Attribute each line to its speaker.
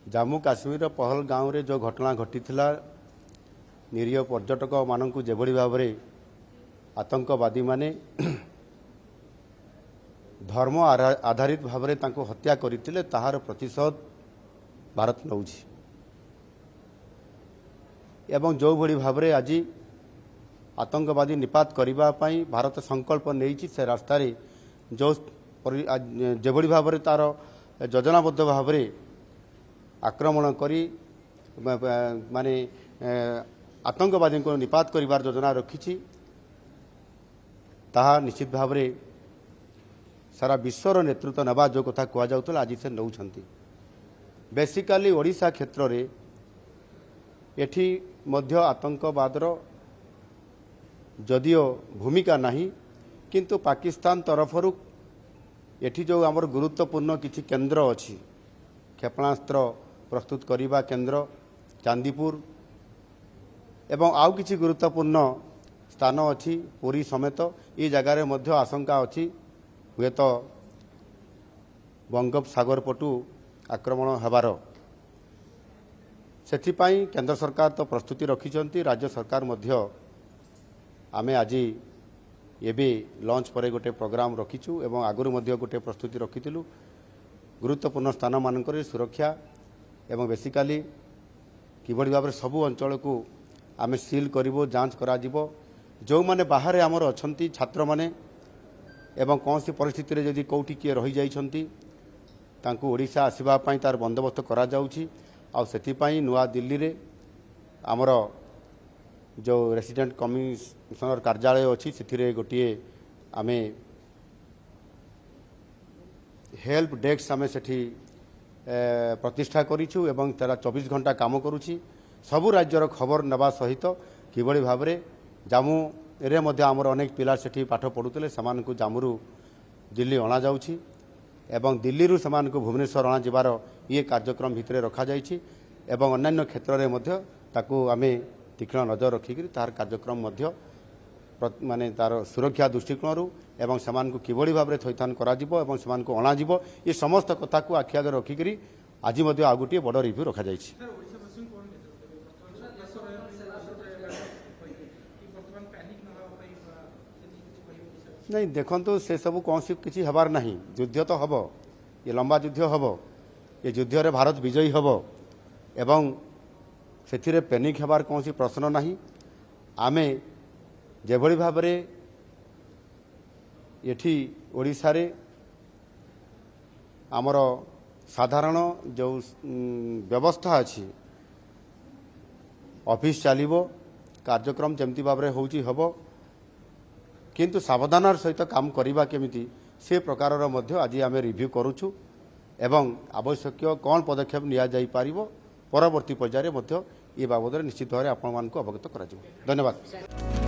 Speaker 1: जम्मू काश्मीर पहलगाँव रे जो घटना घटी निरीह पर्यटक मानू जो भाव में आतंकवादी माने धर्म आधारित भाव में हत्या करते ताहार प्रतिशोध भारत नौ एवं जो भली भाव में आज आतंकवादी निपात करने भारत संकल्प नहीं से रास्तार जो जो भाव में तार योजनाबद्ध भाव में आक्रमण करी माने आतंकवादी को निपात करिवार योजना रखी ताहा निश्चित भाव में सारा विश्वर नेतृत्व नवा जो कथा कहुला आज से नौ बेसिकाली ओडिशा क्षेत्र में एठी मध्य आतंकवादर जदियो भूमिका नहीं किंतु पाकिस्तान तरफरु एठी जो आमर गुरुत्वपूर्ण किछि केंद्र अछि क्षेपणास्त्र प्रस्तुत करिबा केंद्र चांदीपुर एवं आउ किछि गुरुत्वपूर्ण स्थान अछि पुरी समेत ये जगार मध्य आशंका अछि हुए तो बंगोपसागर पटु आक्रमण हेबार सेथिपाई केंद्र सरकार तो प्रस्तुति रखिछंती राज्य सरकार मध्य आमे आज एबे लॉन्च पर गोटे प्रोग्राम रखीचु एवं आगुरी मध्य गोटे प्रस्तुति रखिथिलु गुरुत्वपूर्ण स्थान मानकर सुरक्षा एवं बेसिकाली किभଳି भाव सबु अंचल को आमे सील करिवो जांच करा जिवो जो माने बाहर आमर अछंती छात्र माने एवं कौन सी परिस्थिति रे यदि कोठी किए रही जाइछंती तांको ओडिशा आसीबा पई तार बंदोबस्त करा जाउची आ सेति पई नुआ दिल्ली रे आमर जो रेसिडेंट कमिशनर कार्यालय अच्छी से गोटे आमे हेल्प डेस्क आमे सेठी प्रतिष्ठा करिछु एवं तारा 24 घंटा काम करुछि सबु राज्यर खबर नबा सहित किभଳି भाव में जामू रे मध्य आमर अनेक पिला सेठी पाठ पढ़ुतले समानकु जामुरु दिल्ली अणा जाउछि एवं दिल्ली रु समानकु भुवनेश्वर अणा जिबार ये कार्यक्रम भितरे रखा जाइछि एवं अन्यान्य क्षेत्र रे मध्य ताकू आमे तीक्ष्ण नजर रखिक तार कार्यक्रम मध्य माने तार सुरक्षा दृष्टिकोण एवं सेमान को किभଳି भाव में थैथान करा जिवो एवं सेमान को अणा जिवो ये समस्त कथा को आखि आगे रखिक आज मध्य आ गोटे बड़ रिव्यू रखा जाइछि। नहीं देखंतु से सब कौन सी किसी हबार नहीं युद्ध तो हब ये लंबा युद्ध हब ये युद्ध रे भारत विजयी हब एवं से पैनिक हबार कौन सी प्रश्न नहीं आमे जेभଳି भाव में एठी ओडिशा रे आमर साधारण जो व्यवस्था अच्छी ऑफिस चलिबो कार्यक्रम जमती भाव में होउची हबो किंतु सावधानार सहित काम करिबा केमिति से प्रकारर मध्य आज आमे रिव्यू करूछु एवं आवश्यक कौन पदक्षेप निया जाई पारिबो परवर्ती पर्यायर मध्य ये बाबद निश्चित भाव में आपण मानक अवगत करा। धन्यवाद।